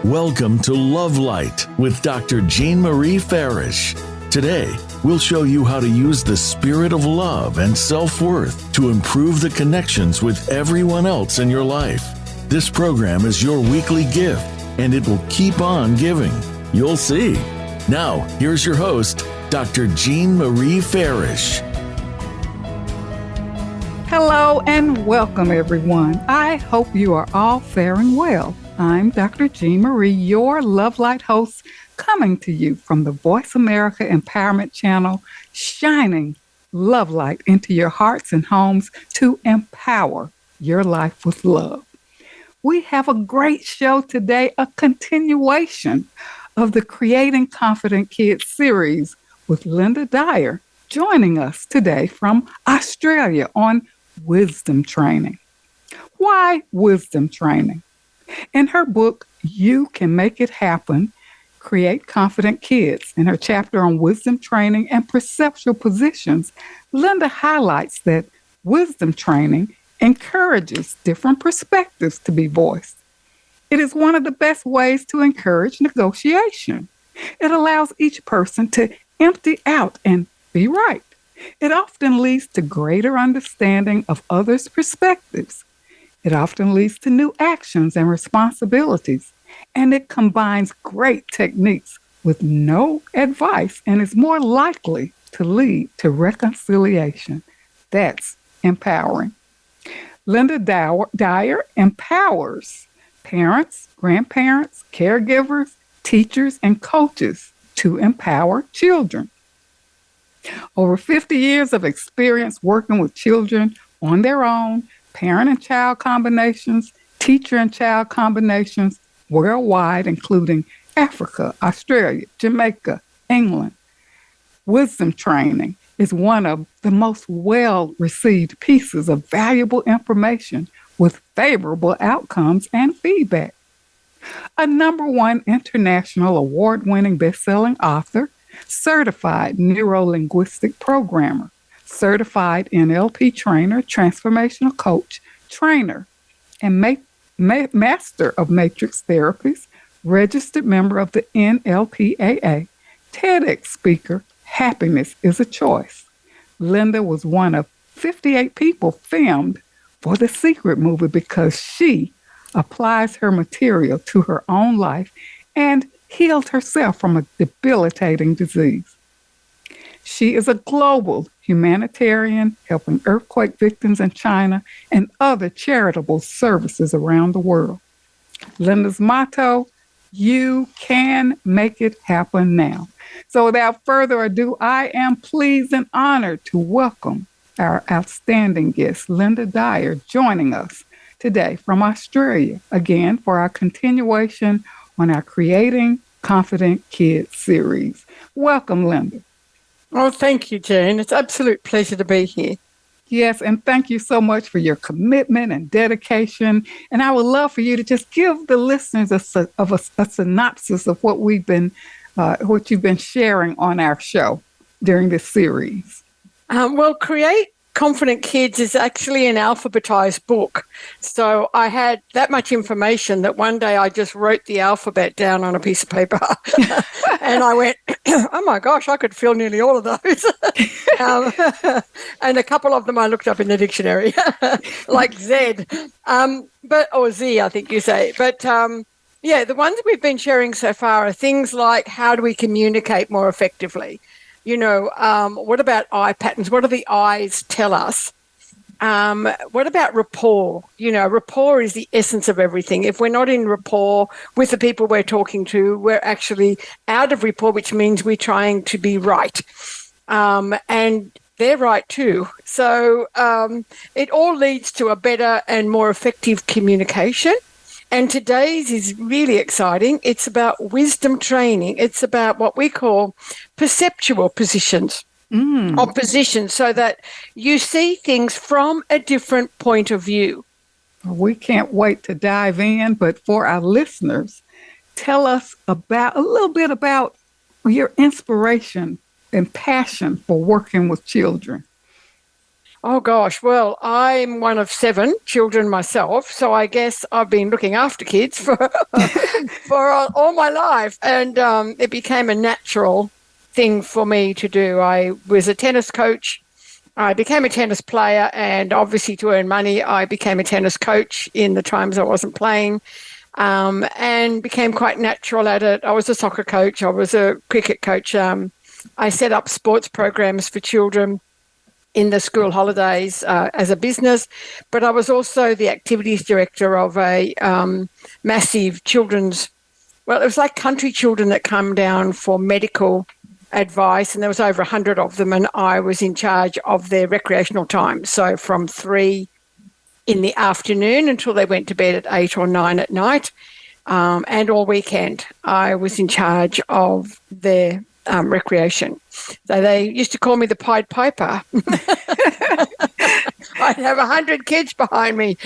Welcome to Love Light with Dr. Jean Marie Farish. Today, we'll show you how to use the spirit of love and self-worth to improve the connections with everyone else in your life. This program is your weekly gift, and it will keep on giving. You'll see. Now, here's your host, Dr. Jean Marie Farish. Hello and welcome, everyone. I hope you are all faring well. I'm Dr. Jean Marie, your Love Light host, coming to you from the Voice America Empowerment Channel, shining love light into your hearts and homes to empower your life with love. We have a great show today, a continuation of the Creating Confident Kids series with Lynda Dyer, joining us today from Australia on wisdom training. Why wisdom training? In her book, You Can Make It Happen, Create Confident Kids, in her chapter on wisdom training and perceptual positions, Lynda highlights that wisdom training encourages different perspectives to be voiced. It is one of the best ways to encourage negotiation. It allows each person to empty out and be right. It often leads to greater understanding of others' perspectives. It often leads to new actions and responsibilities, and it combines great techniques with no advice and is more likely to lead to reconciliation. That's empowering. Lynda Dyer empowers parents, grandparents, caregivers, teachers, and coaches to empower children. Over 50 years of experience working with children on their own, parent and child combinations, teacher and child combinations worldwide, including Africa, Australia, Jamaica, England. Wisdom training is one of the most well-received pieces of valuable information with favorable outcomes and feedback. A #1 international award-winning best-selling author, certified neuro-linguistic programmer, certified NLP trainer, transformational coach, trainer, and master of matrix therapies, registered member of the NLPAA, TEDx speaker, Happiness is a Choice. Lynda was one of 58 people filmed for The Secret movie because she applies her material to her own life and healed herself from a debilitating disease. She is a global humanitarian, helping earthquake victims in China and other charitable services around the world. Lynda's motto, you can make it happen now. So without further ado, I am pleased and honored to welcome our outstanding guest, Lynda Dyer, joining us today from Australia, again for our continuation on our Creating Confident Kids series. Welcome, Lynda. Oh, thank you, Jane. It's an absolute pleasure to be here. Yes, and thank you so much for your commitment and dedication. And I would love for you to just give the listeners a synopsis of what you've been sharing on our show during this series. Well, Create Confident Kids is actually an alphabetized book. So I had that much information that one day I just wrote the alphabet down on a piece of paper. And I went, oh my gosh, I could fill nearly all of those. And a couple of them I looked up in the dictionary, like Z, or Z, I think you say. But yeah, the ones we've been sharing so far are things like how do we communicate more effectively? You know, what about eye patterns? What do the eyes tell us? What about rapport? You know, rapport is the essence of everything. If we're not in rapport with the people we're talking to, we're actually out of rapport, which means we're trying to be right. And they're right too. So it all leads to a better and more effective communication. And today's is really exciting. It's about wisdom training. It's about what we call perceptual positions. Positions, so that you see things from a different point of view. We can't wait to dive in, but for our listeners, tell us a little bit about your inspiration and passion for working with children. Oh gosh, well, I'm one of 7 children myself, so I guess I've been looking after kids for for all my life, and it became a natural thing for me to do. I was a tennis coach. I became a tennis player, and obviously to earn money, I became a tennis coach in the times I wasn't playing, and became quite natural at it. I was a soccer coach. I was a cricket coach. I set up sports programs for children in the school holidays as a business, but I was also the activities director of a massive children's, well, it was like country children that come down for medical advice, and there was over 100 of them, and I was in charge of their recreational time. So from 3 in the afternoon until they went to bed at 8 or 9 at night, and all weekend, I was in charge of their recreation. So they used to call me the Pied Piper. I'd have 100 kids behind me.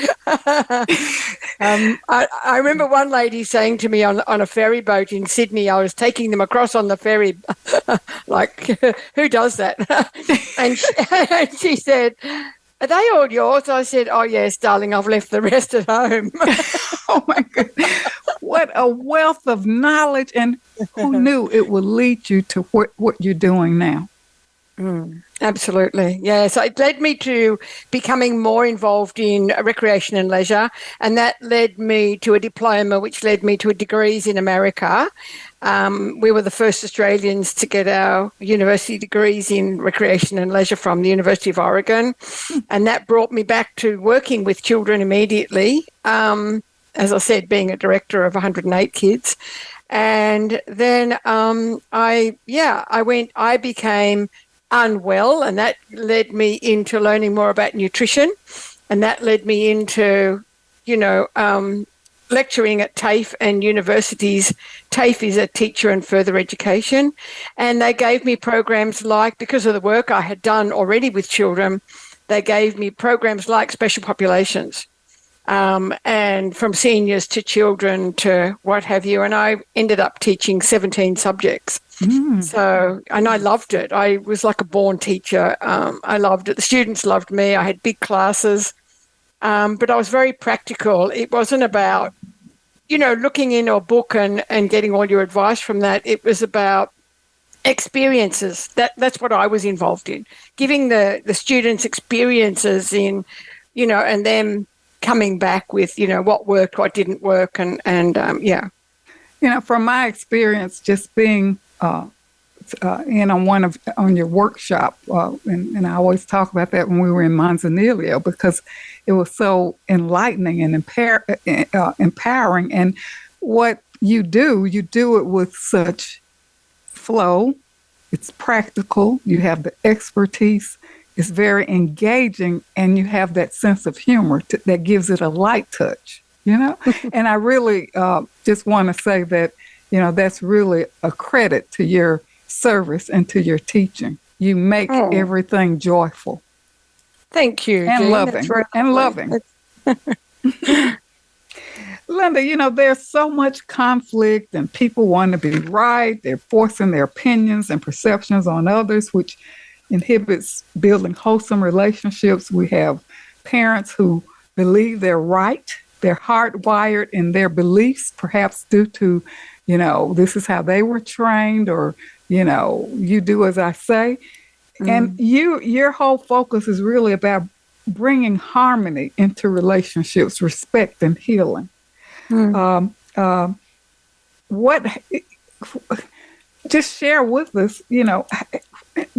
I remember one lady saying to me on a ferry boat in Sydney, I was taking them across on the ferry, like, who does that? And she said, "Are they all yours?" I said, "Oh, yes, darling, I've left the rest at home." Oh, my goodness. What a wealth of knowledge. And who knew it would lead you to what you're doing now? Absolutely. Yeah. So it led me to becoming more involved in recreation and leisure. And that led me to a diploma, which led me to a degrees in America. We were the first Australians to get our university degrees in recreation and leisure from the University of Oregon. And that brought me back to working with children immediately. As I said, being a director of 108 kids. And then I became unwell, and that led me into learning more about nutrition. And that led me into, lecturing at TAFE and universities. TAFE is a teacher and further education. And they gave me programs like, because of the work I had done already with children, they gave me programs like special populations. And from seniors to children to what have you. And I ended up teaching 17 subjects. So, and I loved it. I was like a born teacher. I loved it. The students loved me. I had big classes, but I was very practical. It wasn't about, looking in a book and getting all your advice from that. It was about experiences. That's what I was involved in, giving the students experiences in, and them coming back with, what worked, what didn't work, and from my experience, just being in on your workshop, and I always talk about that when we were in Manzanillo, because it was so enlightening and empowering. And what you do it with such flow. It's practical. You have the expertise. It's very engaging, and you have that sense of humor that gives it a light touch, And I really just want to say that, that's really a credit to your service and to your teaching. You make everything joyful. Thank you, and Jean. loving. And loving. Lynda, there's so much conflict, and people want to be right. They're forcing their opinions and perceptions on others, which inhibits building wholesome relationships. We have parents who believe they're right. They're hardwired in their beliefs, perhaps due to, this is how they were trained, or, you do as I say. And your whole focus is really about bringing harmony into relationships, respect and healing. Just share with us,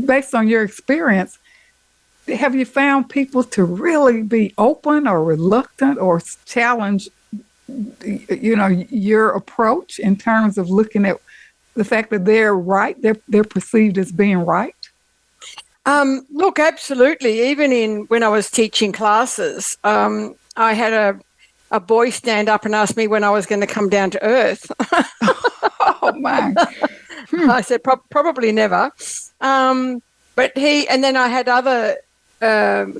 based on your experience, have you found people to really be open or reluctant or challenge, your approach in terms of looking at the fact that they're right, they're perceived as being right? Look, absolutely. Even when I was teaching classes, I had a boy stand up and ask me when I was going to come down to earth. Oh, my. I said, probably never. And then I had other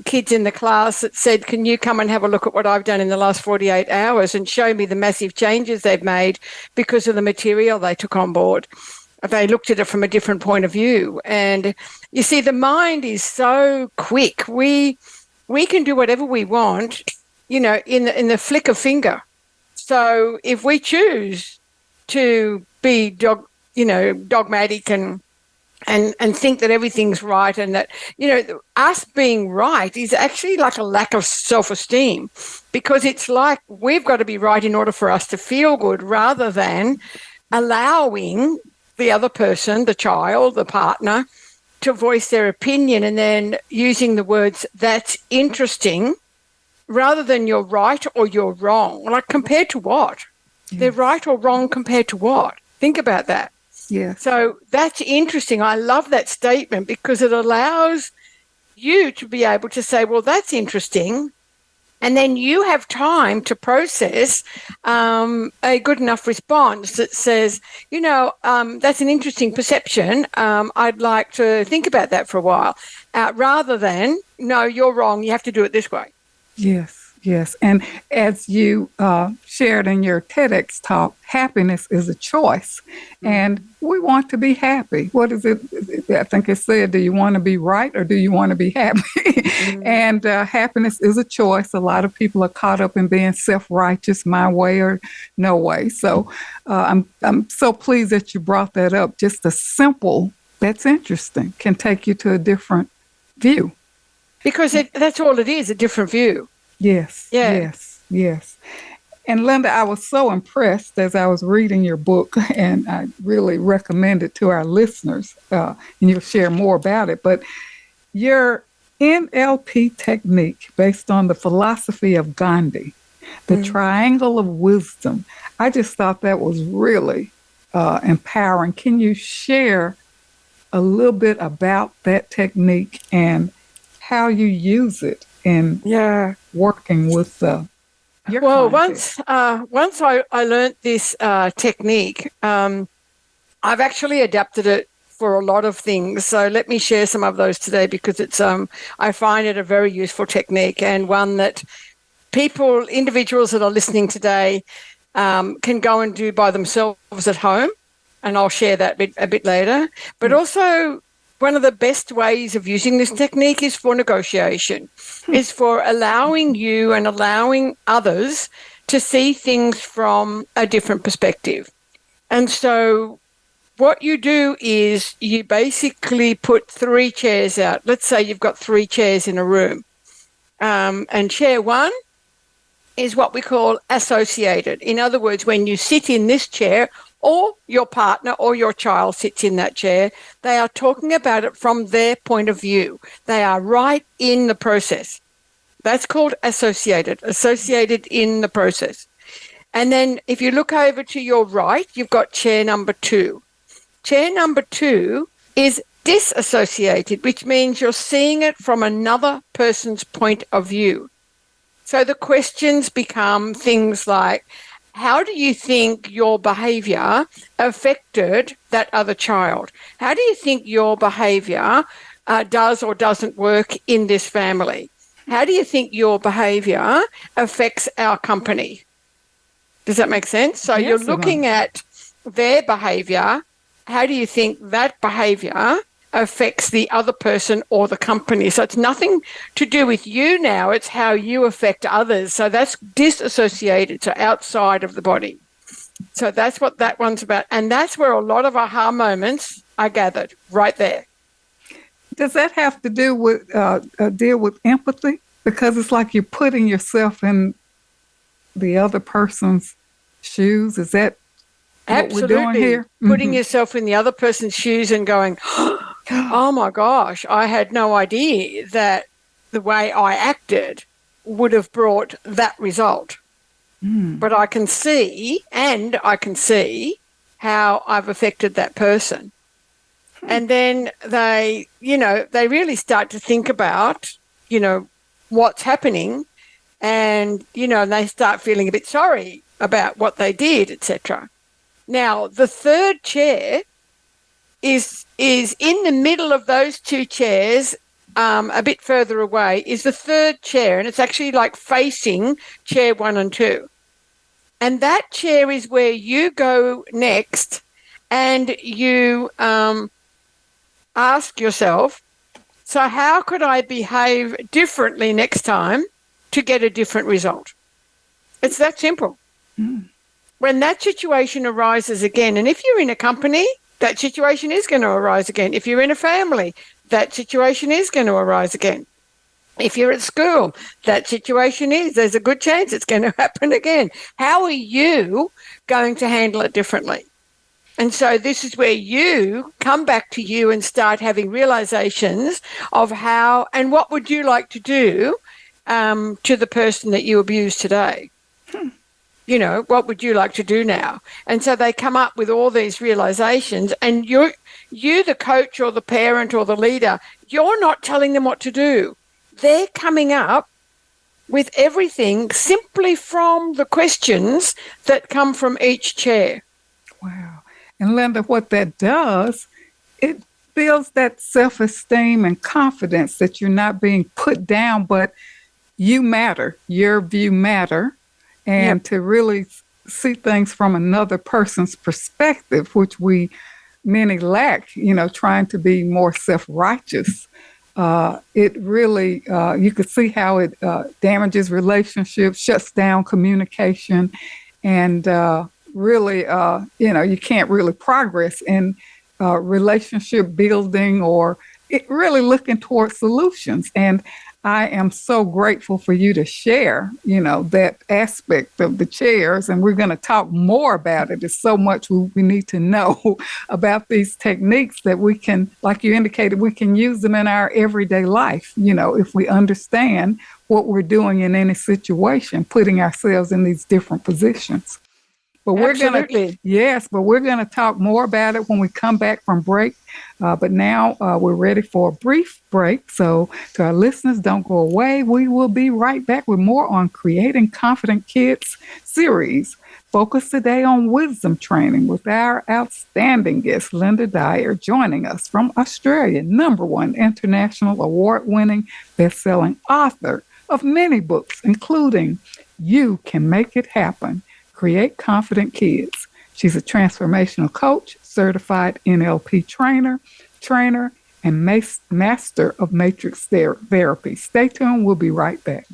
kids in the class that said, can you come and have a look at what I've done in the last 48 hours and show me the massive changes they've made because of the material they took on board. they looked at it from a different point of view. And you see, the mind is so quick. We can do whatever we want, in the flick of finger. So if we choose to be dogmatic and think that everything's right, and that, us being right is actually like a lack of self-esteem, because it's like we've got to be right in order for us to feel good, rather than allowing the other person, the child, the partner, to voice their opinion, and then using the words, "that's interesting," rather than "you're right" or "you're wrong." Like, compared to what? Yes. They're right or wrong compared to what? Think about that. Yeah. So that's interesting. I love that statement, because it allows you to be able to say, well, that's interesting. And then you have time to process a good enough response that says, that's an interesting perception. I'd like to think about that for a while, rather than, no, you're wrong, you have to do it this way. Yes. And as you shared in your TEDx talk, happiness is a choice. Mm-hmm. And we want to be happy. What is it? I think it said, do you want to be right or do you want to be happy? Mm-hmm. And happiness is a choice. A lot of people are caught up in being self-righteous, my way or no way. So I'm so pleased that you brought that up. Just a simple, that's interesting, can take you to a different view. Because that's all it is, a different view. Yes. Yeah. Yes. And Lynda, I was so impressed as I was reading your book, and I really recommend it to our listeners, and you'll share more about it. But your NLP technique, based on the philosophy of Gandhi, the triangle of wisdom, I just thought that was really empowering. Can you share a little bit about that technique and how you use it in working with your clients? Once I learned this technique, I've actually adapted it for a lot of things. So let me share some of those today, because it's I find it a very useful technique, and one that individuals that are listening today can go and do by themselves at home, and I'll share that a bit later. But also, one of the best ways of using this technique is for negotiation, is for allowing you and allowing others to see things from a different perspective. And so what you do is you basically put 3 chairs out. Let's say you've got 3 chairs in a room. And chair 1 is what we call associated. In other words, when you sit in this chair, or your partner or your child sits in that chair, they are talking about it from their point of view. They are right in the process. That's called associated in the process. And then if you look over to your right, you've got chair number 2. Chair number 2 is disassociated, which means you're seeing it from another person's point of view. So the questions become things like, how do you think your behaviour affected that other child? How do you think your behaviour does or doesn't work in this family? How do you think your behaviour affects our company? Does that make sense? So you're looking at their behaviour. How do you think that behaviour affects the other person or the company? So it's nothing to do with you now, it's how you affect others. So that's disassociated, so outside of the body. So that's what that one's about. And that's where a lot of aha moments are gathered, right there. Does that have to do with deal with empathy? Because it's like you're putting yourself in the other person's shoes. Is that absolutely what we're doing here? Putting yourself in the other person's shoes and going, oh my gosh, I had no idea that the way I acted would have brought that result. But I can see how I've affected that person. And then they really start to think about, what's happening, and, they start feeling a bit sorry about what they did, etc. Now, the third chair is in the middle of those 2 chairs, a bit further away, is the third chair, and it's actually like facing chair 1 and 2. And that chair is where you go next and you ask yourself, so how could I behave differently next time to get a different result? It's that simple. When that situation arises again, and if you're in a company, that situation is going to arise again. If you're in a family, that situation is going to arise again. If you're at school, that situation there's a good chance it's going to happen again. How are you going to handle it differently? And so this is where you come back to you and start having realizations of how and what would you like to do to the person that you abused today. You know, what would you like to do now? And so they come up with all these realizations, and you, the coach or the parent or the leader, you're not telling them what to do. They're coming up with everything simply from the questions that come from each chair. Wow. And Lynda, what that does, it builds that self-esteem and confidence that you're not being put down, but you matter. Your view matter. And to really see things from another person's perspective, which many lack, trying to be more self-righteous. It really, you could see how it damages relationships, shuts down communication, and really, you can't really progress in relationship building or really looking towards solutions. And I am so grateful for you to share, that aspect of the chairs, and we're going to talk more about it. There's so much we need to know about these techniques that we can, like you indicated, we can use them in our everyday life, if we understand what we're doing in any situation, putting ourselves in these different positions. But we're going to talk more about it when we come back from break. But now we're ready for a brief break. So to our listeners, don't go away. We will be right back with more on Creating Confident Kids series. Focus today on wisdom training with our outstanding guest, Lynda Dyer, joining us from Australia, #1 international award-winning best-selling author of many books, including You Can Make It Happen, Create Confident Kids. She's a transformational coach, certified NLP trainer, and master of matrix therapy. Stay tuned. We'll be right back.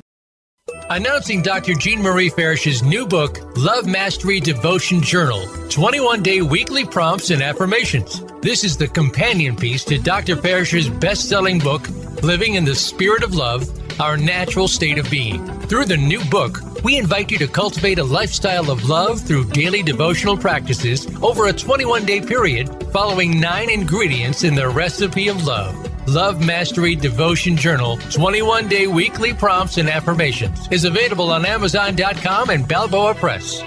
Announcing Dr. Jean Marie Farish's new book, Love Mastery Devotion Journal, 21-day weekly prompts and affirmations. This is the companion piece to Dr. Farish's best-selling book, Living in the Spirit of Love, Our Natural State of Being. Through the new book, we invite you to cultivate a lifestyle of love through daily devotional practices over a 21-day period, following 9 ingredients in the recipe of love. Love Mastery Devotion Journal, 21-day weekly prompts and affirmations is available on Amazon.com and Balboa Press.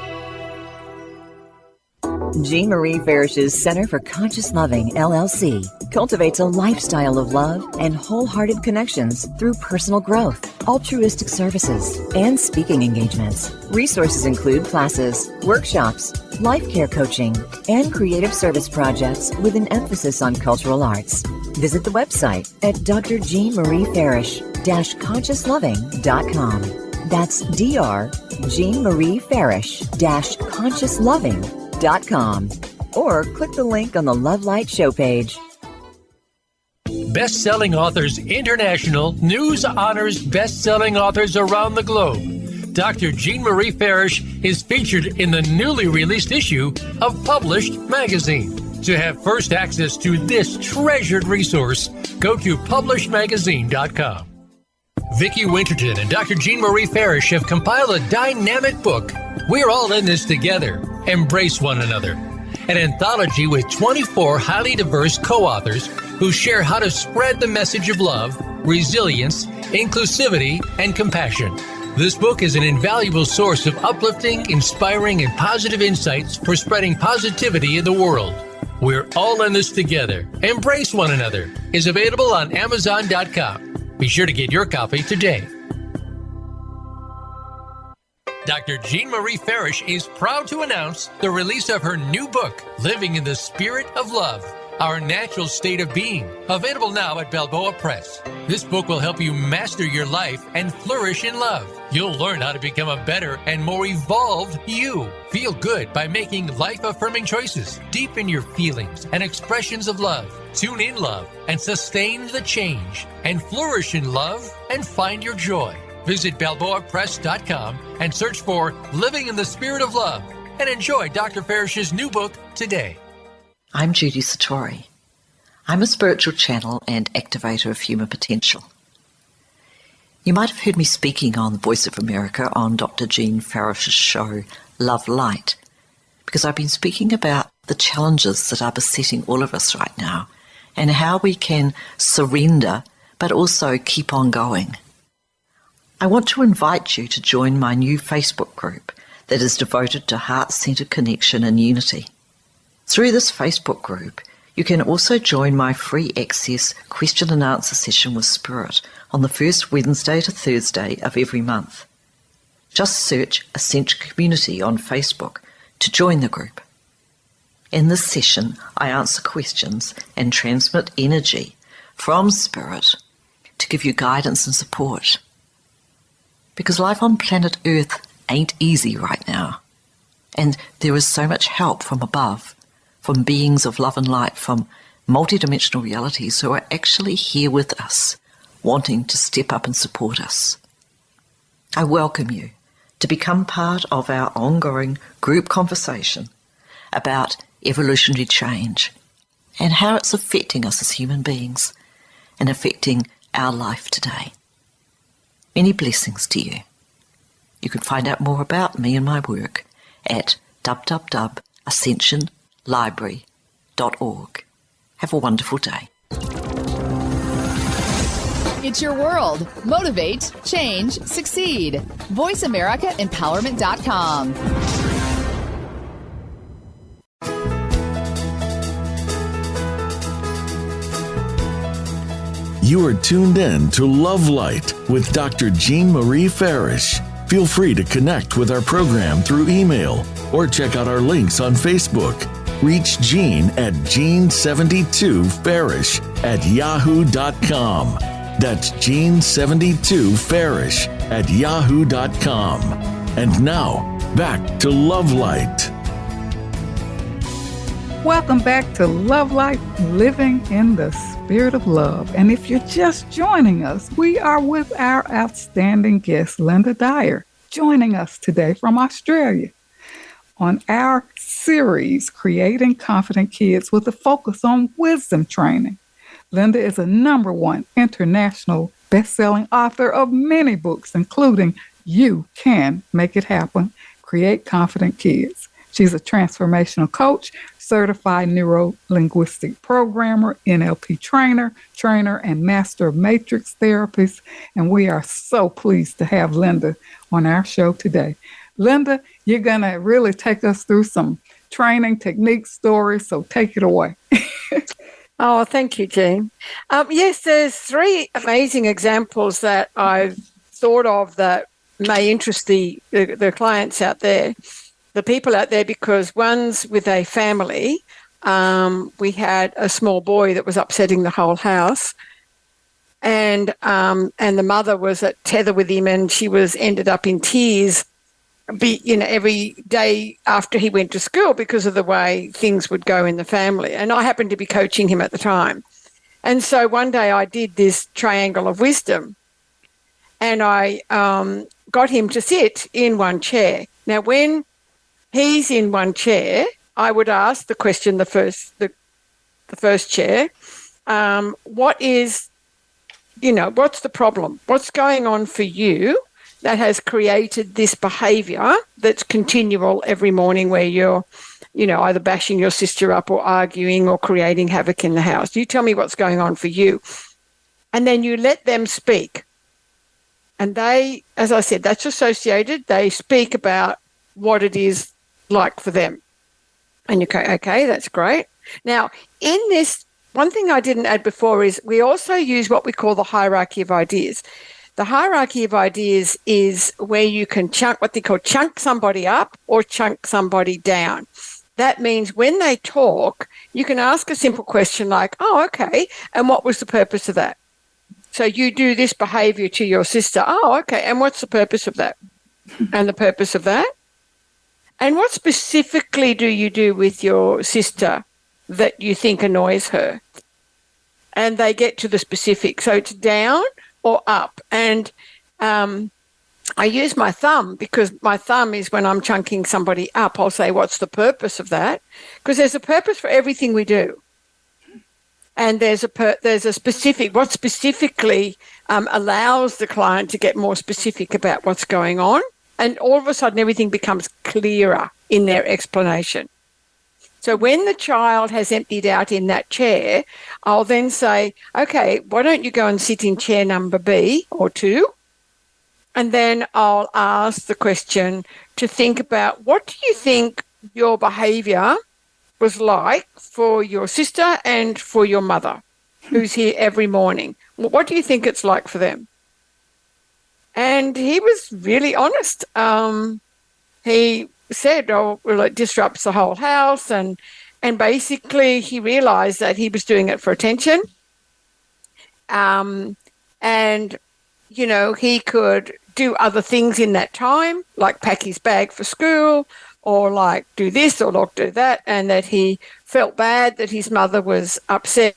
Jean Marie Farish's Center for Conscious Loving, LLC, cultivates a lifestyle of love and wholehearted connections through personal growth, altruistic services, and speaking engagements. Resources include classes, workshops, life care coaching, and creative service projects with an emphasis on cultural arts. Visit the website at drjeanmariefarish-consciousloving.com. That's drjeanmariefarish-consciousloving.com, or click the link on the Love Light show page. Best-selling authors international news honors best-selling authors around the globe. Dr. Jean Marie Farish is featured in the newly released issue of Published magazine. To have first access to this treasured resource, go to publishedmagazine.com. Vicki Winterton and Dr. Jean Marie Farish have compiled a dynamic book, We're All in This Together, Embrace One Another, an anthology with 24 highly diverse co-authors who share how to spread the message of love, resilience, inclusivity, and compassion. This book is an invaluable source of uplifting, inspiring, and positive insights for spreading positivity in the world. We're All in This Together, Embrace One Another is available on Amazon.com. Be sure to get your copy today. Dr. Jean Marie Farish is proud to announce the release of her new book, Living in the Spirit of Love, Our Natural State of Being, available now at Balboa Press. This book will help you master your life and flourish in love. You'll learn how to become a better and more evolved you. Feel good by making life-affirming choices. Deepen your feelings and expressions of love. Tune in love and sustain the change. And flourish in love and find your joy. Visit BalboaPress.com and search for Living in the Spirit of Love and enjoy Dr. Farish's new book today. I'm Judy Satori. I'm a spiritual channel and activator of human potential. You might have heard me speaking on the Voice of America on Dr. Jean Farish's show, Love Light, because I've been speaking about the challenges that are besetting all of us right now and how we can surrender but also keep on going. I want to invite you to join my new Facebook group that is devoted to heart-centered connection and unity. Through this Facebook group, you can also join my free access question and answer session with Spirit on the first Wednesday to Thursday of every month. Just search Ascension Community on Facebook to join the group. In this session, I answer questions and transmit energy from Spirit to give you guidance and support. Because life on planet Earth ain't easy right now, and there is so much help from above, from beings of love and light, from multidimensional realities who are actually here with us, wanting to step up and support us. I welcome you to become part of our ongoing group conversation about evolutionary change and how it's affecting us as human beings and affecting our life today. Many blessings to you. You can find out more about me and my work at www.ascensionlibrary.org. Have a wonderful day. It's your world. Motivate, change, succeed. VoiceAmericaEmpowerment.com. You are tuned in to Love Light with Dr. Jean Marie Farish. Feel free to connect with our program through email or check out our links on Facebook. Reach Jean at Jean72Farish@yahoo.com. That's Jean72Farish@yahoo.com. And now, back to Love Light. Welcome back to Love Light, Living in the Spirit of Love. And if you're just joining us, we are with our outstanding guest, Lynda Dyer, joining us today from Australia on our series, Creating Confident Kids, with a focus on wisdom training. Lynda is a #1 international best-selling author of many books, including You Can Make It Happen, Create Confident Kids. She's a transformational coach, certified neuro-linguistic programmer, NLP trainer, and master of matrix therapies. And we are so pleased to have Lynda on our show today. Lynda, you're going to really take us through some training technique stories, so take it away. Oh, thank you, Jean. Yes, there's 3 amazing examples that I've thought of that may interest the clients out there, the people out there, because one's with a family. We had a small boy that was upsetting the whole house, and the mother was at tether with him, and she ended up in tears, every day after he went to school because of the way things would go in the family. And I happened to be coaching him at the time, and so one day I did this triangle of wisdom, and I got him to sit in one chair. Now, when he's in one chair, I would ask the question, the first chair, what's the problem? What's going on for you that has created this behaviour that's continual every morning where you're, either bashing your sister up or arguing or creating havoc in the house? You tell me what's going on for you. And then you let them speak. And they, as I said, that's associated. They speak about what it is like for them. And you go, okay, that's great. Now, in this, one thing I didn't add before is we also use what we call the hierarchy of ideas. The hierarchy of ideas is where you can chunk somebody up or chunk somebody down. that means when they talk, you can ask a simple question like, oh, okay, and what was the purpose of that? So you do this behaviour to your sister. Oh, okay, and what's the purpose of that? And the purpose of that? And what specifically do you do with your sister that you think annoys her? And they get to the specific. So it's down or up. And I use my thumb because my thumb is when I'm chunking somebody up. I'll say, what's the purpose of that? Because there's a purpose for everything we do. And there's a specific, what specifically allows the client to get more specific about what's going on. And all of a sudden, everything becomes clearer in their explanation. So when the child has emptied out in that chair, I'll then say, okay, why don't you go and sit in chair number B or 2? And then I'll ask the question to think about, what do you think your behaviour was like for your sister and for your mother, who's here every morning? What do you think it's like for them? And he was really honest. He said, oh, well, it disrupts the whole house. And basically he realised that he was doing it for attention. And, you know, he could do other things in that time, like pack his bag for school, or like do this or like do that, and that he felt bad that his mother was upset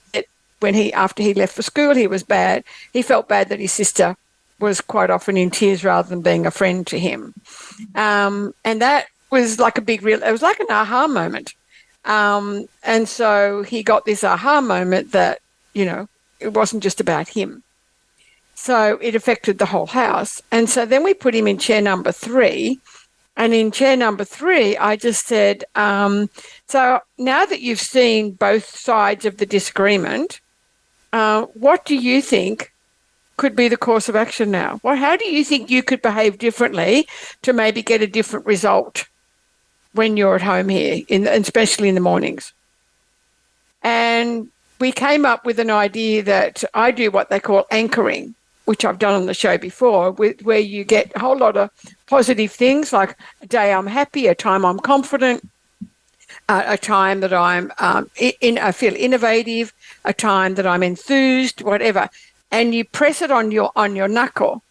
when after he left for school, he was bad. He felt bad that his sister was quite often in tears rather than being a friend to him. And that was like it was like an aha moment. And so he got this aha moment that, you know, it wasn't just about him. So it affected the whole house. And so then we put him in chair number 3. And in chair number 3, I just said, so now that you've seen both sides of the disagreement, what do you think could be the course of action now? Well, how do you think you could behave differently to maybe get a different result when you're at home here, especially in the mornings? And we came up with an idea that I do what they call anchoring, which I've done on the show before, where you get a whole lot of positive things, like a day I'm happy, a time I'm confident, a time that I feel innovative, a time that I'm enthused, whatever. And you press it on your knuckle.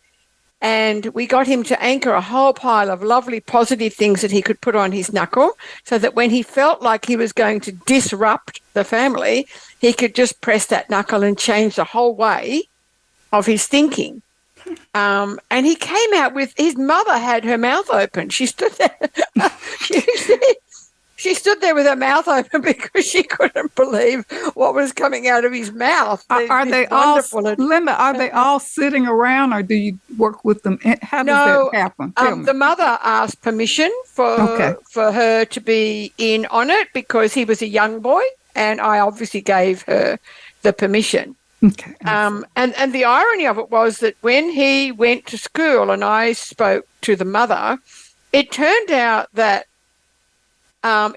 And we got him to anchor a whole pile of lovely positive things that he could put on his knuckle, so that when he felt like he was going to disrupt the family, he could just press that knuckle and change the whole way of his thinking. And he came out with, his mother had her mouth open. She stood there. She stood there with her mouth open because she couldn't believe what was coming out of his mouth. Are they all, Lynda, are they all sitting around, or do you work with them? How does that happen? The mother asked permission for her to be in on it because he was a young boy, and I obviously gave her the permission. Okay. And the irony of it was that when he went to school and I spoke to the mother, it turned out that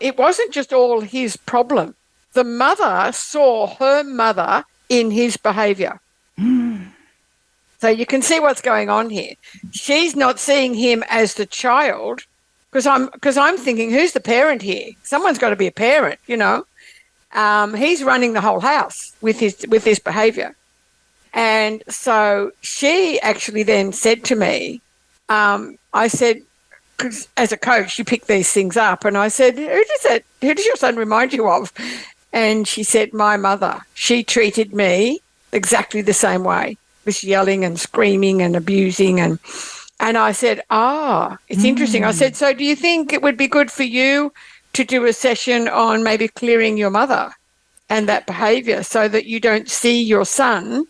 it wasn't just all his problem. The mother saw her mother in his behaviour. So you can see what's going on here. She's not seeing him as the child, because I'm thinking, who's the parent here? Someone's got to be a parent, you know. He's running the whole house with his behaviour. And so she actually then said to me, I said, because as a coach, you pick these things up. And I said, who does your son remind you of? And she said, my mother. She treated me exactly the same way, was yelling and screaming and abusing. And I said, it's interesting. I said, so do you think it would be good for you to do a session on maybe clearing your mother and that behaviour, so that you don't see your son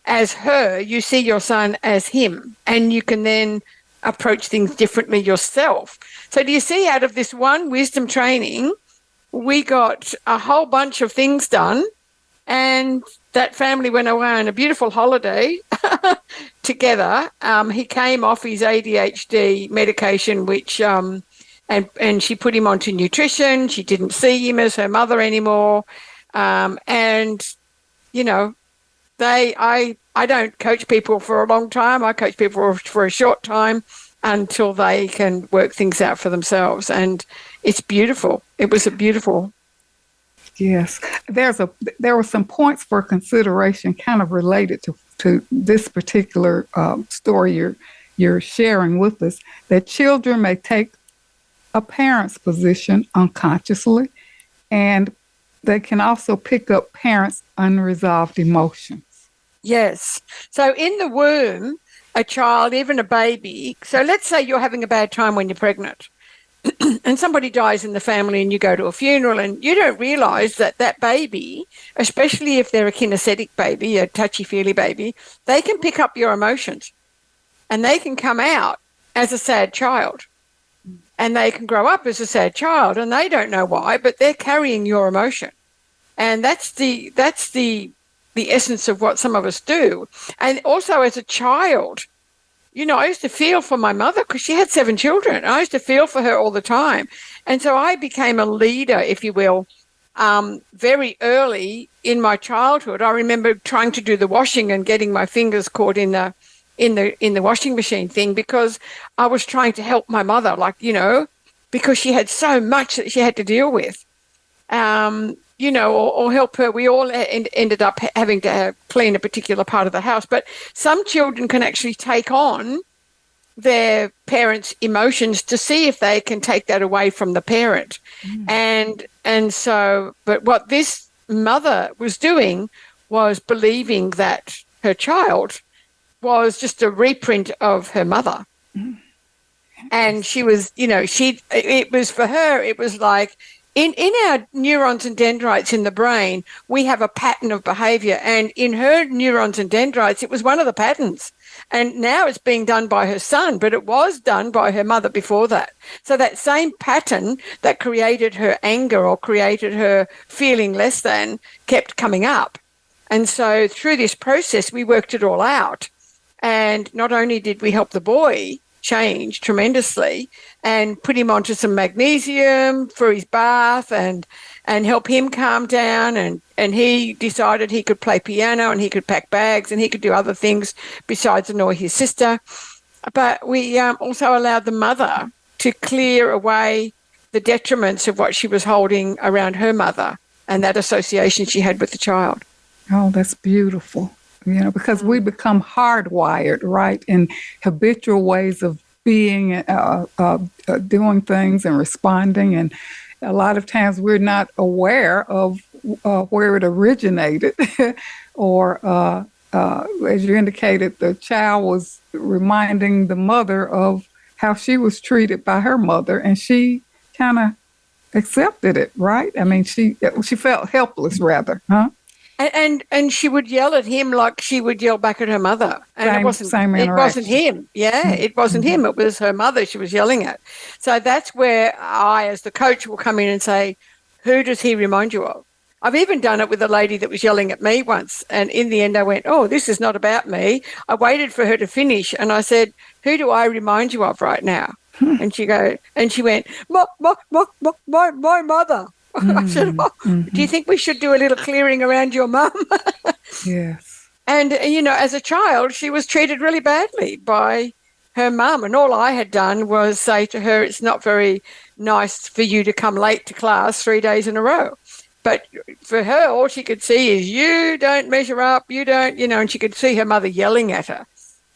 as her, you see your son as him, and you can then approach things differently yourself. So do you see, out of this one wisdom training, we got a whole bunch of things done, and that family went away on a beautiful holiday together. He came off his ADHD medication, which and she put him onto nutrition. She didn't see him as her mother anymore. And, you know, I don't coach people for a long time. I coach people for a short time. until they can work things out for themselves. And it's beautiful. It was a beautiful. Yes. There were some points for consideration kind of related to this particular story you're sharing with us, that children may take a parent's position unconsciously, and they can also pick up parents' unresolved emotions. Yes. So in the womb, a child, even a baby, so let's say you're having a bad time when you're pregnant and somebody dies in the family and you go to a funeral and you don't realize that baby, especially if they're a kinesthetic baby, a touchy-feely baby, they can pick up your emotions and they can come out as a sad child. And they can grow up as a sad child and they don't know why, but they're carrying your emotion. And that's the essence of what some of us do. And also as a child, you know, I used to feel for my mother because she had 7 children. I used to feel for her all the time. And so I became a leader, if you will, very early in my childhood. I remember trying to do the washing and getting my fingers caught in the washing machine thing because I was trying to help my mother, like, you know, because she had so much that she had to deal with. You know, or help her. We all ended up having to clean a particular part of the house. But some children can actually take on their parents' emotions to see if they can take that away from the parent. And so, but what this mother was doing was believing that her child was just a reprint of her mother. And she was, you know, it was for her, it was like, in our neurons and dendrites in the brain, we have a pattern of behavior. And in her neurons and dendrites, it was one of the patterns. And now it's being done by her son, but it was done by her mother before that. So that same pattern that created her anger or created her feeling less than kept coming up. And so through this process, we worked it all out. And not only did we help the boy change tremendously and put him onto some magnesium for his bath and help him calm down, and he decided he could play piano and he could pack bags and he could do other things besides annoy his sister. But we also allowed the mother to clear away the detriments of what she was holding around her mother and that association she had with the child. Oh, that's beautiful. You know, because we become hardwired, right, in habitual ways of being, doing things and responding. And a lot of times we're not aware of where it originated or, as you indicated, the child was reminding the mother of how she was treated by her mother, and she kind of accepted it, right? I mean, she felt helpless, rather, huh? And she would yell at him like she would yell back at her mother. And it wasn't him. Yeah, it wasn't him. It was her mother she was yelling at. So that's where I, as the coach, will come in and say, who does he remind you of? I've even done it with a lady that was yelling at me once. And in the end, I went, oh, this is not about me. I waited for her to finish. And I said, who do I remind you of right now? And she went, my mother. I said, do you think we should do a little clearing around your mum? Yes. And, you know, as a child, she was treated really badly by her mum. And all I had done was say to her, it's not very nice for you to come late to class 3 days in a row. But for her, all she could see is you don't measure up, you don't, you know, and she could see her mother yelling at her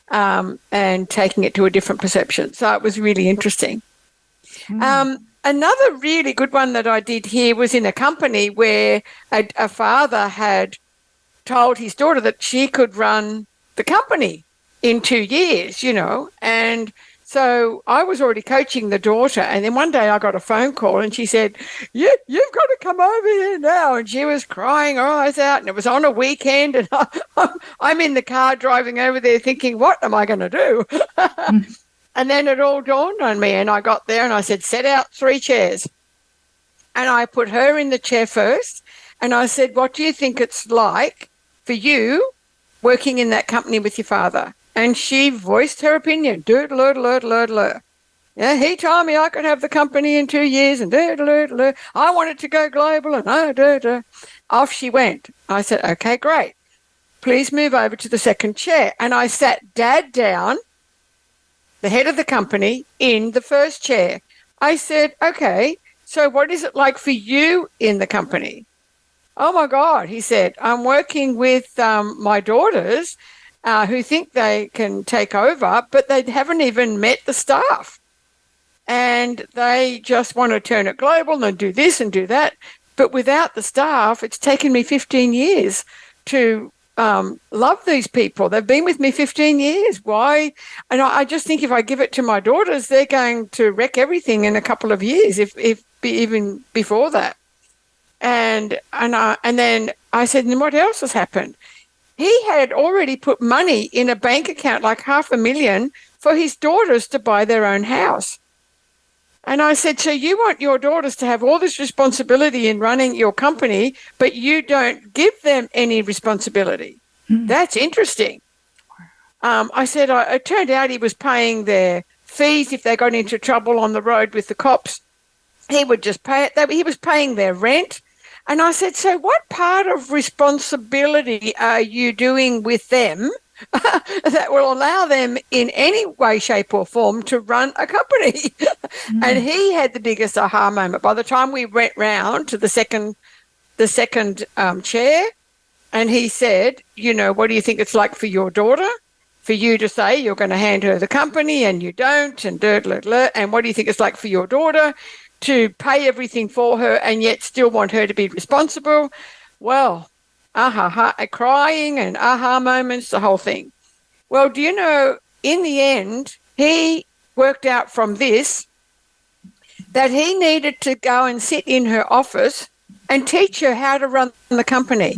and taking it to a different perception. So it was really interesting. Another really good one that I did here was in a company where a father had told his daughter that she could run the company in 2 years, you know. And so I was already coaching the daughter. And then one day I got a phone call and she said, you've got to come over here now. And she was crying her eyes out. And it was on a weekend. And I'm in the car driving over there thinking, what am I going to do? And then it all dawned on me, and I got there and I said, set out 3 chairs. And I put her in the chair first, and I said, what do you think it's like for you working in that company with your father? And she voiced her opinion. Yeah, he told me I could have the company in 2 years, and I wanted to go global, and off she went. I said, okay, great. Please move over to the second chair. And I sat Dad down the head of the company, in the first chair. I said, okay, so what is it like for you in the company? Oh, my God, he said, I'm working with my daughters who think they can take over, but they haven't even met the staff. And they just want to turn it global and do this and do that. But without the staff, it's taken me 15 years to love these people. They've been with me 15 years. Why? And I just think if I give it to my daughters, they're going to wreck everything in a couple of years, if even before that. And then I said, and what else has happened? He had already put money in a bank account, like $500,000, for his daughters to buy their own house. And I said, so you want your daughters to have all this responsibility in running your company, but you don't give them any responsibility. That's interesting. I said, it turned out he was paying their fees if they got into trouble on the road with the cops. He would just pay it. He was paying their rent. And I said, so what part of responsibility are you doing with them that will allow them in any way, shape or form to run a company? And he had the biggest aha moment. By the time we went round to the second chair, and he said, what do you think it's like for your daughter? For you to say you're going to hand her the company and you don't, and and what do you think it's like for your daughter to pay everything for her and yet still want her to be responsible? Well, crying and aha moments, the whole thing. Well, do you know, in the end, he worked out from this that he needed to go and sit in her office and teach her how to run the company.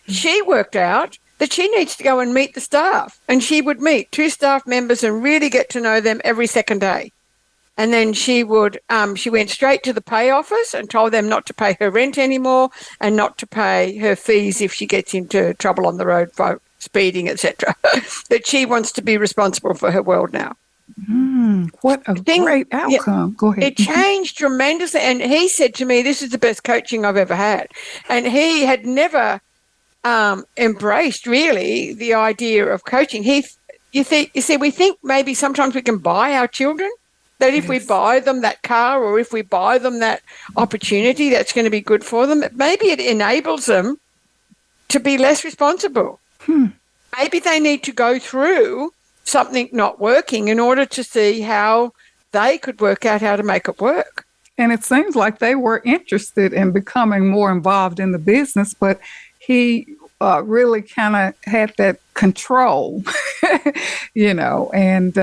She worked out that she needs to go and meet the staff, and she would meet 2 staff members and really get to know them every second day. And then she went straight to the pay office and told them not to pay her rent anymore and not to pay her fees if she gets into trouble on the road for speeding, etc. That she wants to be responsible for her world now. What a great outcome. Yeah, go ahead. It changed tremendously. And he said to me, this is the best coaching I've ever had. And he had never embraced really the idea of coaching. We think maybe sometimes we can buy our children. That if we buy them that car or if we buy them that opportunity, that's going to be good for them. Maybe it enables them to be less responsible. Maybe they need to go through something not working in order to see how they could work out how to make it work. And it seems like they were interested in becoming more involved in the business, but he really kind of had that control, and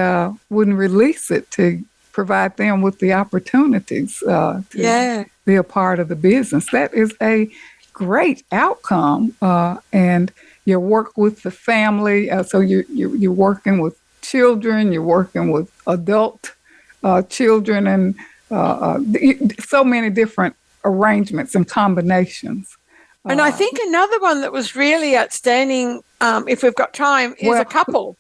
wouldn't release it to provide them with the opportunities to be a part of the business. That is a great outcome. And your work with the family, so you're working with children, you're working with adult children, and so many different arrangements and combinations. And I think another one that was really outstanding, if we've got time, is a couple.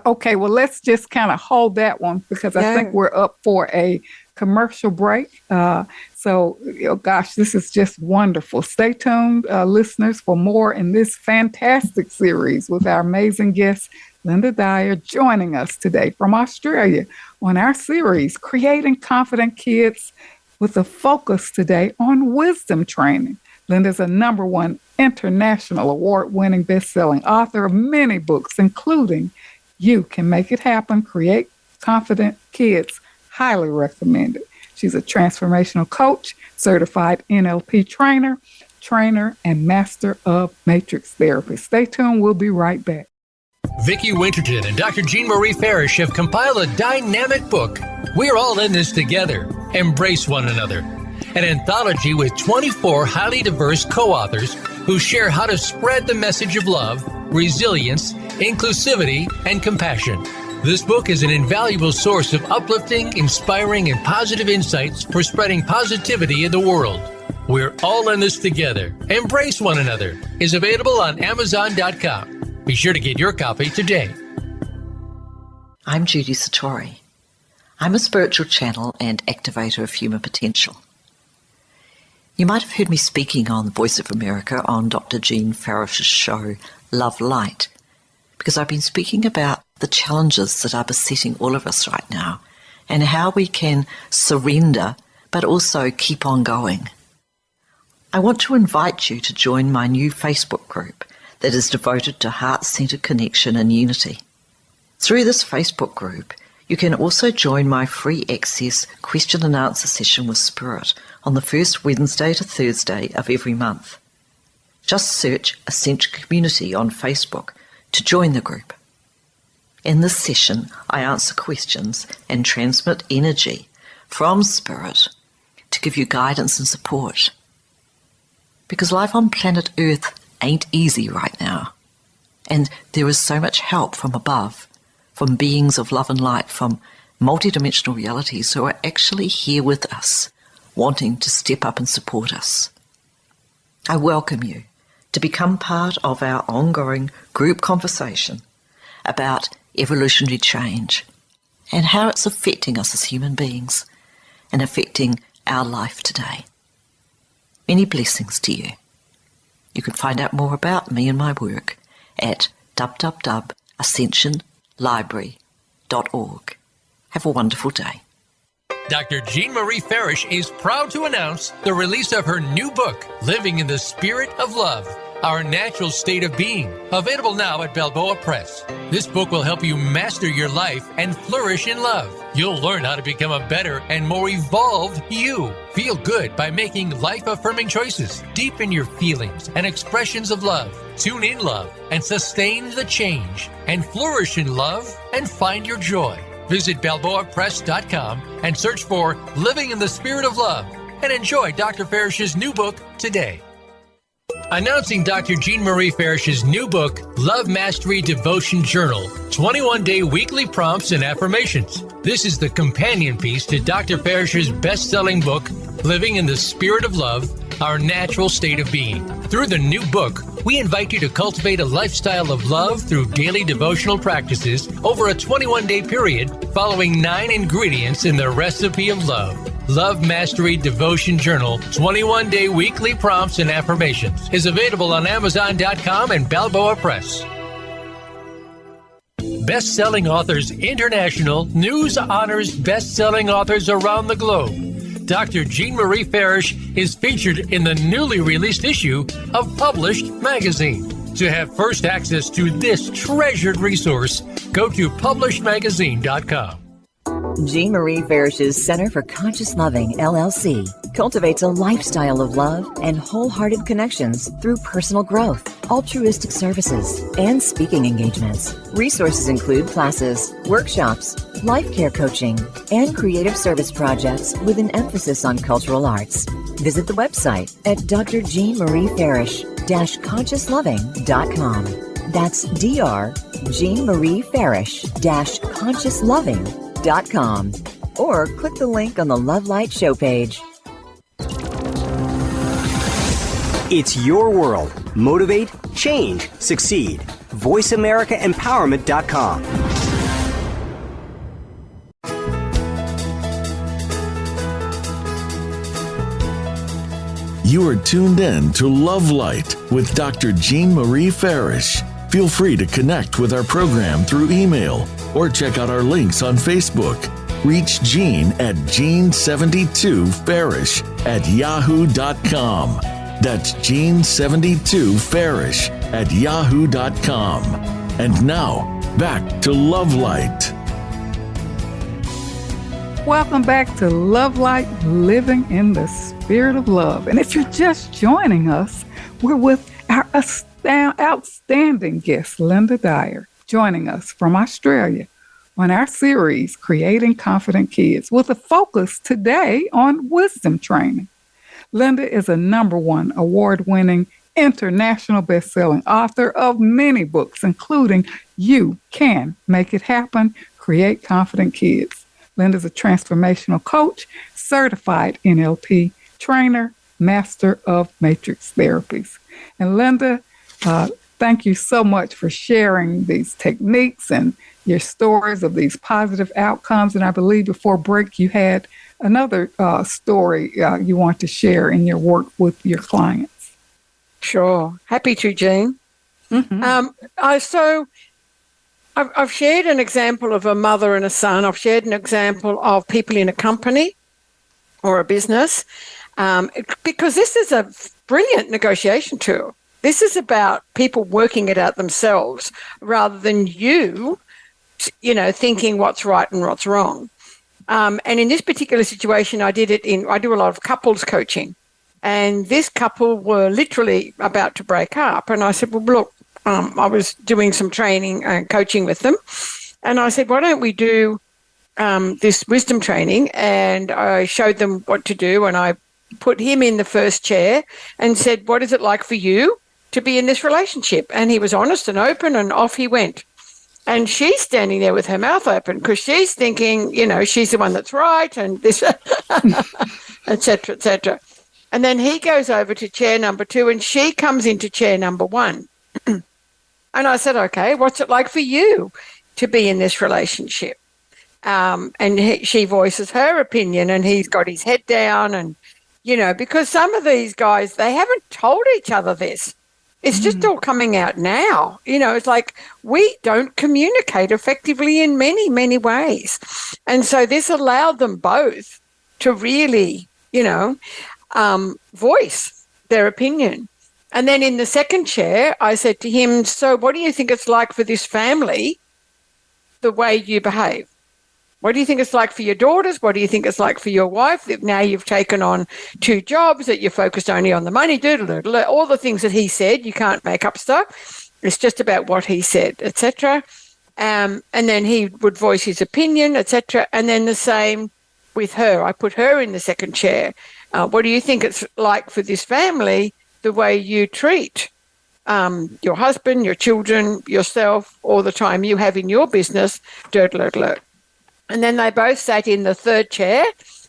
Okay, well, let's just kind of hold that one because I think we're up for a commercial break. So, this is just wonderful. Stay tuned, listeners, for more in this fantastic series with our amazing guest, Lynda Dyer, joining us today from Australia on our series, Creating Confident Kids, with a focus today on wisdom training. Lynda's a #1 international award-winning best-selling author of many books, including You Can Make It Happen, Create Confident Kids, highly recommended. She's a transformational coach, certified NLP trainer, and master of matrix therapy. Stay tuned. We'll be right back. Vicki Winterton and Dr. Jean Marie Farish have compiled a dynamic book. We're all in this together. Embrace one another. An anthology with 24 highly diverse co-authors who share how to spread the message of love, resilience, inclusivity, and compassion. This book is an invaluable source of uplifting, inspiring, and positive insights for spreading positivity in the world. We're all in this together. Embrace one another is available on Amazon.com. Be sure to get your copy today. I'm Judy Satori. I'm a spiritual channel and activator of human potential. You might have heard me speaking on the Voice of America on Dr. Jean Farish's show, Love Light, because I've been speaking about the challenges that are besetting all of us right now and how we can surrender but also keep on going. I want to invite you to join my new Facebook group that is devoted to heart-centered connection and unity. Through this Facebook group, you can also join my free access question and answer session with Spirit on the first Wednesday to Thursday of every month. Just search Ascension Community on Facebook to join the group. In this session, I answer questions and transmit energy from Spirit to give you guidance and support. Because life on planet Earth ain't easy right now. And there is so much help from above, from beings of love and light, from multidimensional realities who are actually here with us, wanting to step up and support us. I welcome you to become part of our ongoing group conversation about evolutionary change and how it's affecting us as human beings and affecting our life today. Many blessings to you. You can find out more about me and my work at www.ascensionlibrary.org. Have a wonderful day. Dr. Jean Marie Farish is proud to announce the release of her new book, Living in the Spirit of Love, Our Natural State of Being, available now at Balboa Press. This book will help you master your life and flourish in love. You'll learn how to become a better and more evolved you. Feel good by making life-affirming choices. Deepen your feelings and expressions of love. Tune in love and sustain the change. And flourish in love and find your joy. Visit BalboaPress.com and search for Living in the Spirit of Love and enjoy Dr. Farish's new book today. Announcing Dr. Jean Marie Farish's new book, Love Mastery Devotion Journal, 21-day weekly prompts and affirmations. This is the companion piece to Dr. Farish's best-selling book, Living in the Spirit of Love, Our Natural State of Being. Through the new book, we invite you to cultivate a lifestyle of love through daily devotional practices over a 21-day period, following 9 ingredients in the recipe of love. Love Mastery Devotion Journal, 21-day weekly prompts and affirmations is available on Amazon.com and Balboa Press. Best-selling Authors International news honors best-selling authors around the globe. Dr. Jean Marie Farish is featured in the newly released issue of Published Magazine. To have first access to this treasured resource, go to publishedmagazine.com. Jean Marie Farish's Center for Conscious Loving, LLC, cultivates a lifestyle of love and wholehearted connections through personal growth, altruistic services, and speaking engagements. Resources include classes, workshops, life care coaching, and creative service projects with an emphasis on cultural arts. Visit the website at drjeanmariefarish-consciousloving.com. That's drjeanmariefarish-consciousloving.com. Or click the link on the Love Light show page. It's your world. Motivate, change, succeed. VoiceAmericaEmpowerment.com. You are tuned in to Love Light with Dr. Jean Marie Farish. Feel free to connect with our program through email or check out our links on Facebook. Reach Jean at Jean72Farish@yahoo.com. That's Jean72Farish@yahoo.com. And now, back to Love Light. Welcome back to Love Light, Living in the Spirit of Love. And if you're just joining us, we're with our outstanding guest, Lynda Dyer, joining us from Australia on our series, Creating Confident Kids, with a focus today on wisdom training. Lynda is a #1 award-winning, international best-selling author of many books, including You Can Make It Happen, Create Confident Kids. Lynda's a transformational coach, certified NLP trainer, master of matrix therapies. And Lynda, thank you so much for sharing these techniques and your stories of these positive outcomes. And I believe before break, you had another story you want to share in your work with your clients. Sure. Happy to, Jean. Mm-hmm. So I've shared an example of a mother and a son. I've shared an example of people in a company or a business, because this is a brilliant negotiation tool. This is about people working it out themselves rather than you thinking what's right and what's wrong. And in this particular situation, I do a lot of couples coaching. And this couple were literally about to break up. And I said, well, look, I was doing some training and coaching with them. And I said, why don't we do this wisdom training? And I showed them what to do. And I put him in the first chair and said, what is it like for you to be in this relationship? And he was honest and open, and off he went. And she's standing there with her mouth open because she's thinking, she's the one that's right and this, et cetera, et cetera. And then he goes over to chair number 2 and she comes into chair number 1. And I said, okay, what's it like for you to be in this relationship? And she voices her opinion, and he's got his head down. And, because some of these guys, they haven't told each other this. It's just all coming out now. It's like we don't communicate effectively in many, many ways. And so this allowed them both to really, voice their opinion. And then in the second chair, I said to him, so what do you think it's like for this family, the way you behave? What do you think it's like for your daughters? What do you think it's like for your wife? That now you've taken on 2 jobs, that you're focused only on the money, all the things that he said. You can't make up stuff. It's just about what he said, etc. And then he would voice his opinion, etc. And then the same with her. I put her in the second chair. What do you think it's like for this family, the way you treat your husband, your children, yourself, all the time you have in your business, And then they both sat in the third chair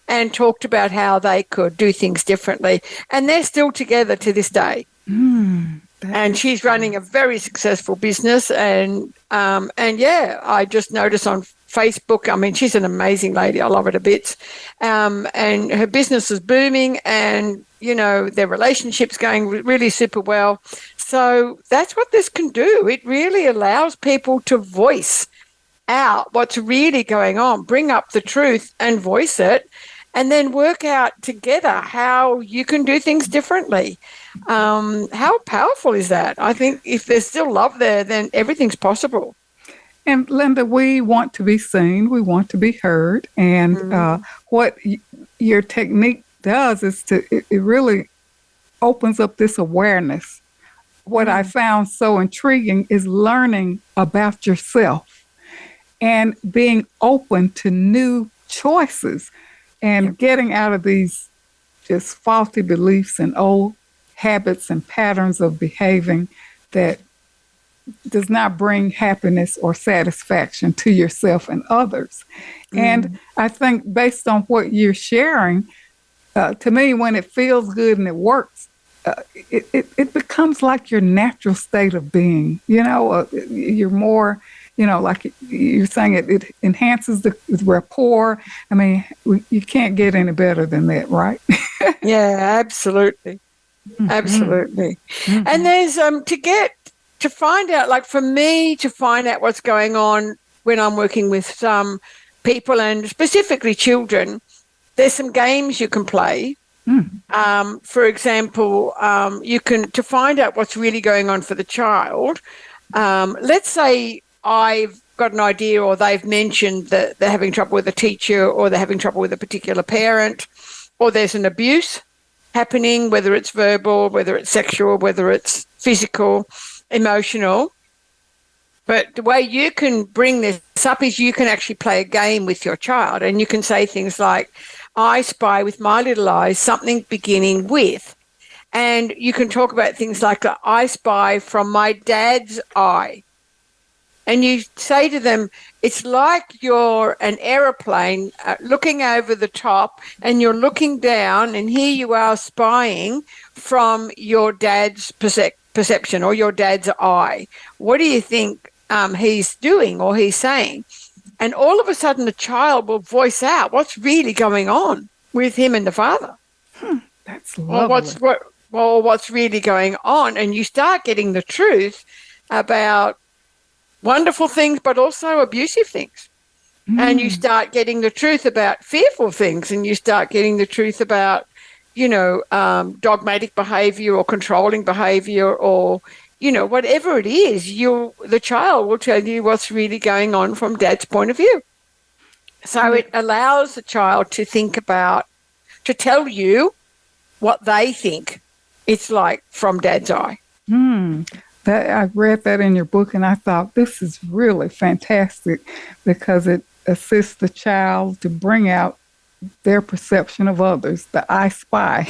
and talked about how they could do things differently. And they're still together to this day. And she's running a very successful business. And I just noticed on Facebook, I mean, she's an amazing lady. I love her to bits. And her business is booming, and, their relationship's going really super well. So that's what this can do. It really allows people to voice out what's really going on, bring up the truth and voice it, and then work out together how you can do things differently. How powerful is that? I think if there's still love there, then everything's possible. And Lynda, we want to be seen, we want to be heard, and what your technique does is it really opens up this awareness. What I found so intriguing is learning about yourself and being open to new choices and getting out of these just faulty beliefs and old habits and patterns of behaving that does not bring happiness or satisfaction to yourself and others. And I think based on what you're sharing, to me, when it feels good and it works, it becomes like your natural state of being. You're more... like you're saying, it enhances the rapport. I mean, you can't get any better than that, right? Yeah, absolutely. Absolutely. And there's, to find out, like for me, to find out what's going on when I'm working with some people and specifically children, there's some games you can play. For example, you can, to find out what's really going on for the child, let's say, I've got an idea, or they've mentioned that they're having trouble with a teacher, or they're having trouble with a particular parent, or there's an abuse happening, whether it's verbal, whether it's sexual, whether it's physical, emotional. But the way you can bring this up is you can actually play a game with your child, and you can say things like, I spy with my little eyes something beginning with. And you can talk about things like, I spy from my dad's eye. And you say to them, it's like you're an aeroplane looking over the top, and you're looking down, and here you are spying from your dad's perception or your dad's eye. What do you think he's doing or he's saying? And all of a sudden the child will voice out what's really going on with him and the father. That's lovely. Or what's really going on. And you start getting the truth about wonderful things, but also abusive things. And you start getting the truth about fearful things, and you start getting the truth about, dogmatic behavior or controlling behavior, or, whatever it is, the child will tell you what's really going on from dad's point of view. So it allows the child to to tell you what they think it's like from dad's eye. I read that in your book, and I thought this is really fantastic because it assists the child to bring out their perception of others, the I spy.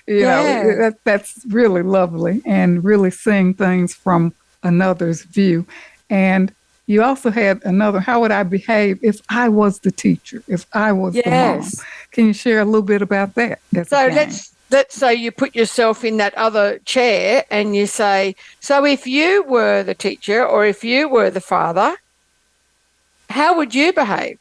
That's really lovely, and really seeing things from another's view. And you also had another, how would I behave if I was the teacher, if I was the mom? Can you share a little bit about that? So let's say you put yourself in that other chair and you say, so if you were the teacher or if you were the father, how would you behave?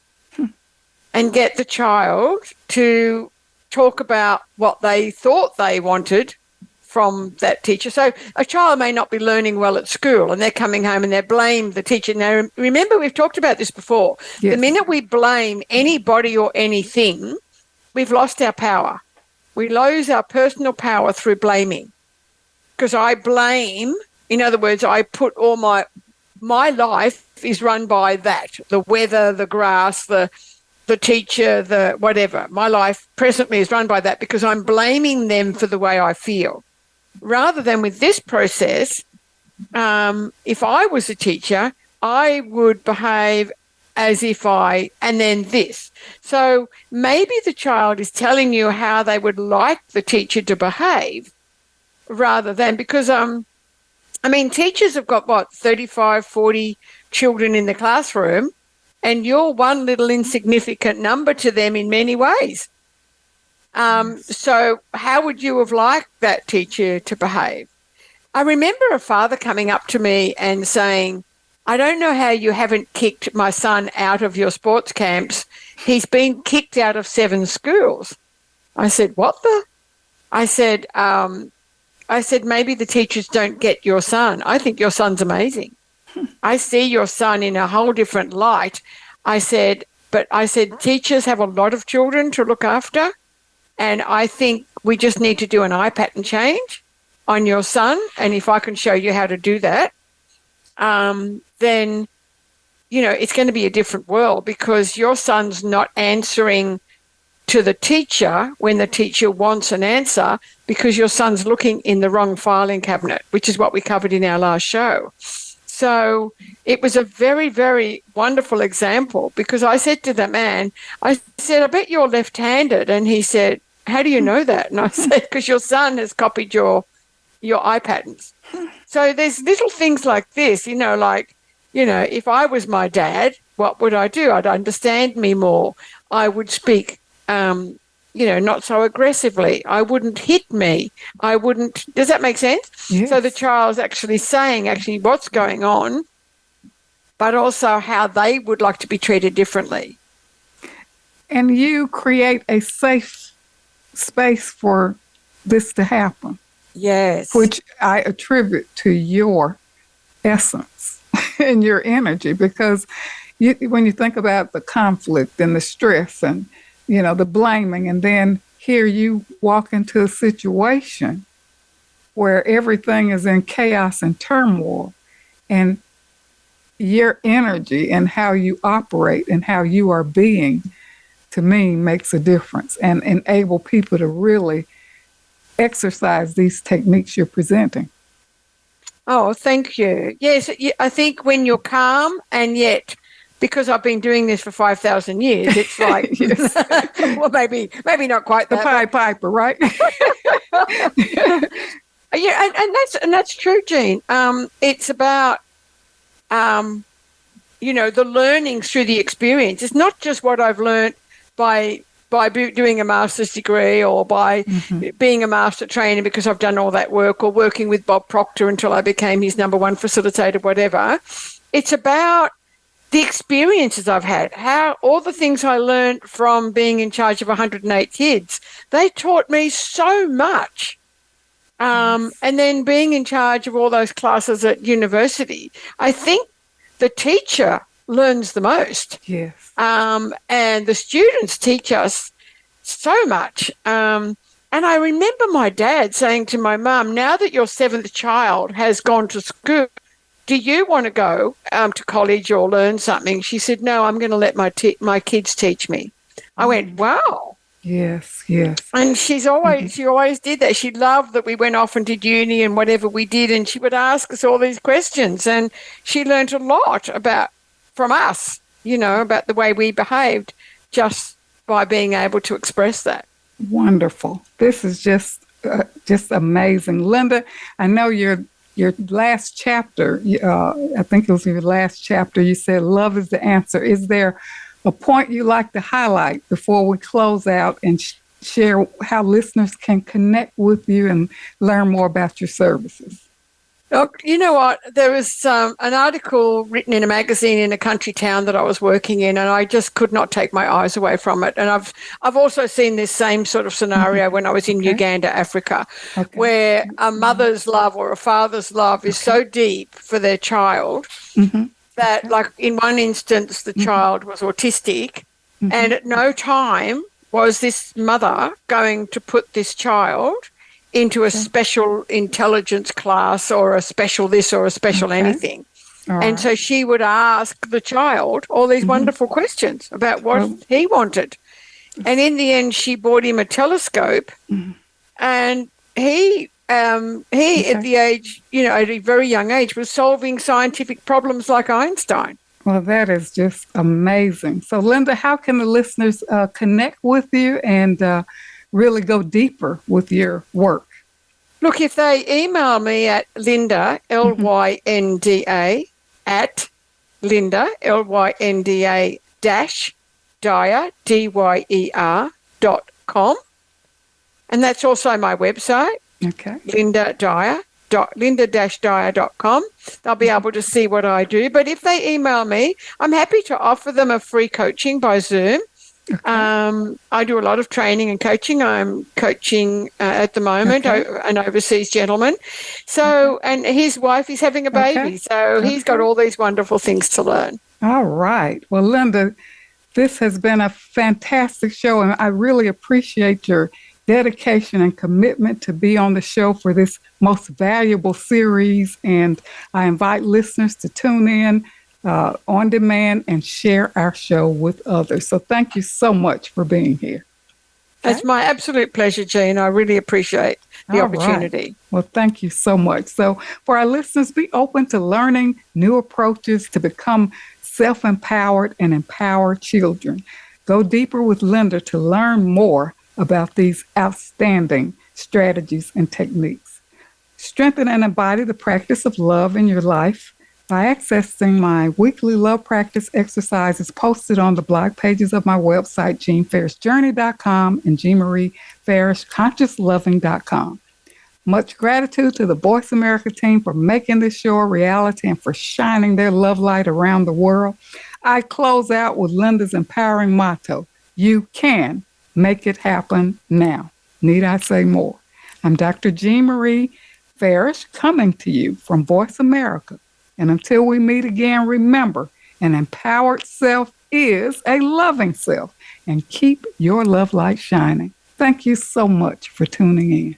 And get the child to talk about what they thought they wanted from that teacher. So a child may not be learning well at school and they're coming home and they blame the teacher. Now, remember, we've talked about this before. Yes. The minute we blame anybody or anything, we've lost our power. We lose our personal power through blaming. Because I blame, in other words, I put all my life is run by that, the weather, the grass, the teacher, the whatever. My life presently is run by that because I'm blaming them for the way I feel. Rather than with this process, if I was a teacher, I would behave as if and then this. So maybe the child is telling you how they would like the teacher to behave rather than, because, teachers have got, 35, 40 children in the classroom, and you're one little insignificant number to them in many ways. So how would you have liked that teacher to behave? I remember a father coming up to me and saying, I don't know how you haven't kicked my son out of your sports camps. He's been kicked out of 7 schools. I said, what the? I said, maybe the teachers don't get your son. I think your son's amazing. I see your son in a whole different light. I said, teachers have a lot of children to look after, and I think we just need to do an eye pattern change on your son, and if I can show you how to do that, then, it's going to be a different world, because your son's not answering to the teacher when the teacher wants an answer, because your son's looking in the wrong filing cabinet, which is what we covered in our last show. So it was a very, very wonderful example, because I said to the man, I said, I bet you're left-handed. And he said, how do you know that? And I said, because your son has copied your eye patterns. So there's little things like this, if I was my dad, what would I do? I'd understand me more. I would speak, not so aggressively. I wouldn't hit me. Does that make sense? Yes. So the child's actually saying what's going on, but also how they would like to be treated differently. And you create a safe space for this to happen. Yes. Which I attribute to your essence and your energy, because when you think about the conflict and the stress and, the blaming, and then here you walk into a situation where everything is in chaos and turmoil, and your energy and how you operate and how you are being, to me, makes a difference and enable people to really exercise these techniques you're presenting. Oh, thank you. Yes, I think when you're calm, and yet, because I've been doing this for 5,000 years, it's like, well, maybe not quite the that. Pied Piper, right? Yeah, and that's true, Jean. It's about, the learning through the experience. It's not just what I've learned by doing a master's degree, or by being a master trainer because I've done all that work, or working with Bob Proctor until I became his number 1 facilitator, whatever. It's about the experiences I've had, how all the things I learned from being in charge of 108 kids, they taught me so much. And then being in charge of all those classes at university, I think the teacher learns the most. Yes. And the students teach us so much. And I remember my dad saying to my mum, now that your 7th child has gone to school, do you want to go to college or learn something? She said, no, I'm going to let my kids teach me. I went, wow. Yes, yes. And she always did that. She loved that we went off and did uni and whatever we did, and she would ask us all these questions, and she learned a lot from us, about the way we behaved just by being able to express that. Wonderful. This is just amazing. Lynda, I know your last chapter, I think it was your last chapter, you said love is the answer. Is there a point you like to highlight before we close out and share how listeners can connect with you and learn more about your services? Look, you know what? There was an article written in a magazine in a country town that I was working in, and I just could not take my eyes away from it. And I've also seen this same sort of scenario when I was in Uganda, Africa, where a mother's love or a father's love is so deep for their child that, like in one instance, the child was autistic, and at no time was this mother going to put this child into a special intelligence class or a special this or a special anything. And so she would ask the child all these wonderful questions about what he wanted. And in the end, she bought him a telescope, and he at the age, at a very young age, was solving scientific problems like Einstein. Well, that is just amazing. So, Lynda, how can the listeners connect with you and really go deeper with your work? Look, if they email me at Lynda, Lynda, at Lynda, Lynda Dyer, Dyer.com. And that's also my website, Lynda-Dyer.com. They'll be able to see what I do. But if they email me, I'm happy to offer them a free coaching by Zoom. I do a lot of training and coaching. I'm coaching at the moment an overseas gentleman. So, and his wife is having a baby. So he's got all these wonderful things to learn. All right. Well, Lynda, this has been a fantastic show, and I really appreciate your dedication and commitment to be on the show for this most valuable series. And I invite listeners to tune in on demand and share our show with others. So thank you so much for being here. It's my absolute pleasure, Jean. I really appreciate the opportunity. Right. Well, thank you so much. So for our listeners, be open to learning new approaches to become self-empowered and empower children. Go deeper with Lynda to learn more about these outstanding strategies and techniques. Strengthen and embody the practice of love in your life by accessing my weekly love practice exercises posted on the blog pages of my website, JeanFarrisJourney.com and JeanMarieFarrisConsciousLoving.com. Much gratitude to the Voice America team for making this show a reality and for shining their love light around the world. I close out with Lynda's empowering motto, you can make it happen now. Need I say more? I'm Dr. Jean Marie Farish coming to you from Voice America. And until we meet again, remember, an empowered self is a loving self. And keep your love light shining. Thank you so much for tuning in.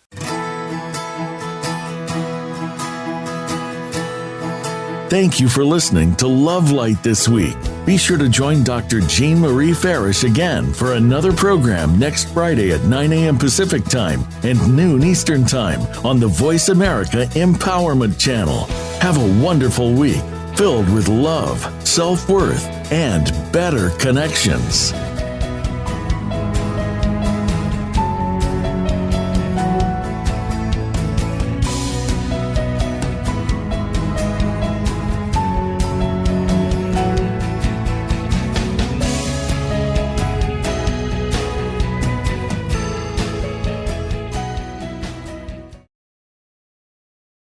Thank you for listening to Love Light this week. Be sure to join Dr. Jean Marie Farish again for another program next Friday at 9 a.m. Pacific Time and noon Eastern Time on the Voice America Empowerment Channel. Have a wonderful week filled with love, self-worth, and better connections.